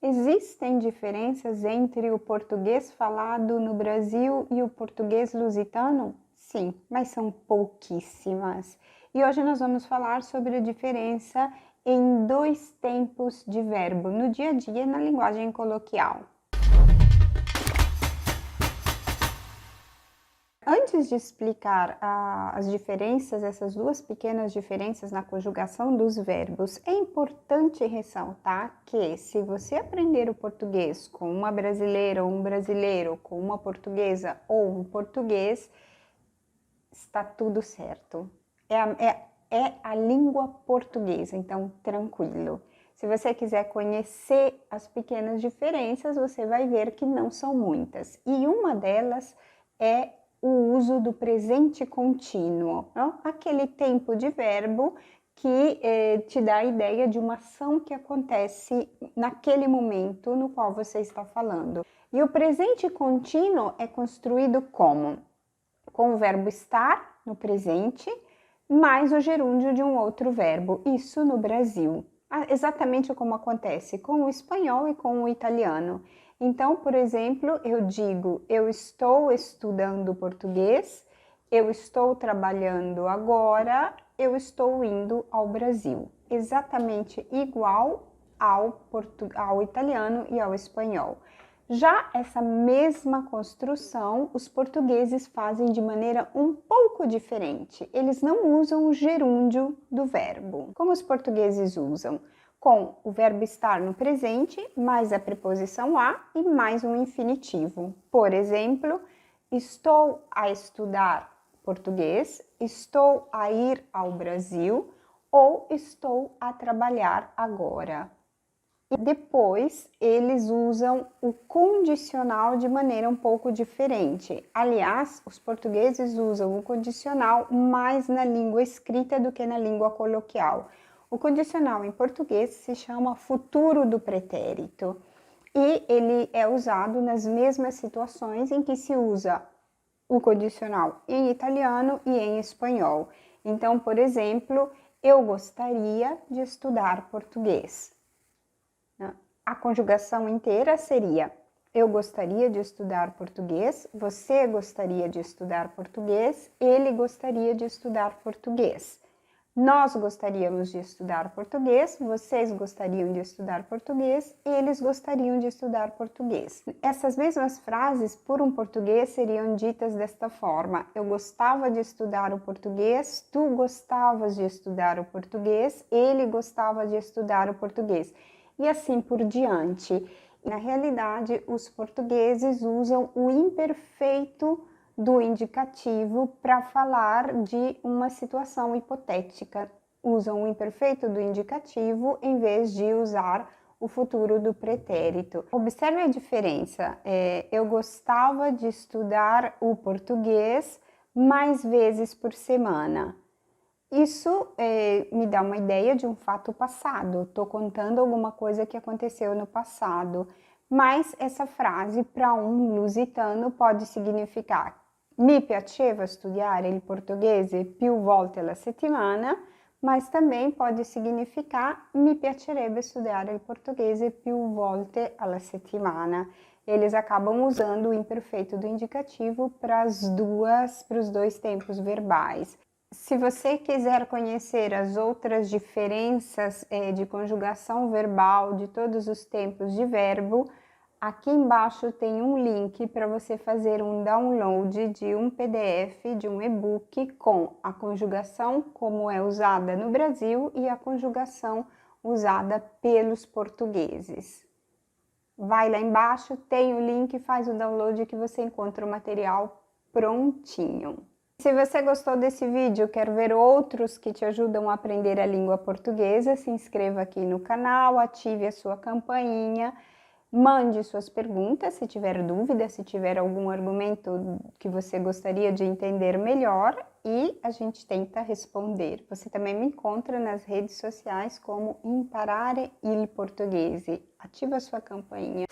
Existem diferenças entre o português falado no Brasil e o português lusitano? Sim, mas são pouquíssimas. E hoje nós vamos falar sobre a diferença em dois tempos de verbo no dia a dia na linguagem coloquial. Antes de explicar as diferenças, essas duas pequenas diferenças na conjugação dos verbos, é importante ressaltar que se você aprender o português com uma brasileira ou um brasileiro, com uma portuguesa ou um português, está tudo certo. É a língua portuguesa, então tranquilo. Se você quiser conhecer as pequenas diferenças, você vai ver que não são muitas. E uma delas é o uso do presente contínuo, não? Aquele tempo de verbo que te dá a ideia de uma ação que acontece naquele momento no qual você está falando. E o presente contínuo é construído como? Com o verbo estar no presente, mais o gerúndio de um outro verbo, isso no Brasil. Exatamente como acontece com o espanhol e com o italiano. Então, por exemplo, eu digo, eu estou estudando português, eu estou trabalhando agora, eu estou indo ao Brasil. Exatamente igual ao italiano e ao espanhol. Já essa mesma construção, os portugueses fazem de maneira um pouco diferente. Eles não usam o gerúndio do verbo. Como os portugueses usam? Com o verbo estar no presente, mais a preposição a e mais um infinitivo. Por exemplo, estou a estudar português, estou a ir ao Brasil ou estou a trabalhar agora. E depois eles usam o condicional de maneira um pouco diferente. Aliás, os portugueses usam o condicional mais na língua escrita do que na língua coloquial. O condicional em português se chama futuro do pretérito e ele é usado nas mesmas situações em que se usa o condicional em italiano e em espanhol. Então, por exemplo, eu gostaria de estudar português. A conjugação inteira seria: eu gostaria de estudar português, você gostaria de estudar português, ele gostaria de estudar português. Nós gostaríamos de estudar português, vocês gostariam de estudar português, eles gostariam de estudar português. Essas mesmas frases, por um português, seriam ditas desta forma: eu gostava de estudar o português, tu gostavas de estudar o português, ele gostava de estudar o português. E assim por diante. Na realidade, os portugueses usam o imperfeito do indicativo para falar de uma situação hipotética. Usam o imperfeito do indicativo em vez de usar o futuro do pretérito. Observe a diferença. Eu gostava de estudar o português mais vezes por semana. Isso me dá uma ideia de um fato passado, estou contando alguma coisa que aconteceu no passado, mas essa frase para um lusitano pode significar mi piaceva studiare il portoghese più volte alla settimana, mas também pode significar mi piacerebbe studiare il portoghese più volte alla settimana. Eles acabam usando o imperfeito do indicativo para os dois tempos verbais. Se você quiser conhecer as outras diferenças de conjugação verbal de todos os tempos de verbo, aqui embaixo tem um link para você fazer um download de um PDF, de um e-book com a conjugação como é usada no Brasil e a conjugação usada pelos portugueses. Vai lá embaixo, tem o link, faz o download que você encontra o material prontinho. Se você gostou desse vídeo, quer ver outros que te ajudam a aprender a língua portuguesa, se inscreva aqui no canal, ative a sua campainha, mande suas perguntas, se tiver dúvida, se tiver algum argumento que você gostaria de entender melhor e a gente tenta responder. Você também me encontra nas redes sociais como Imparare il Portoghese. Ativa a sua campainha.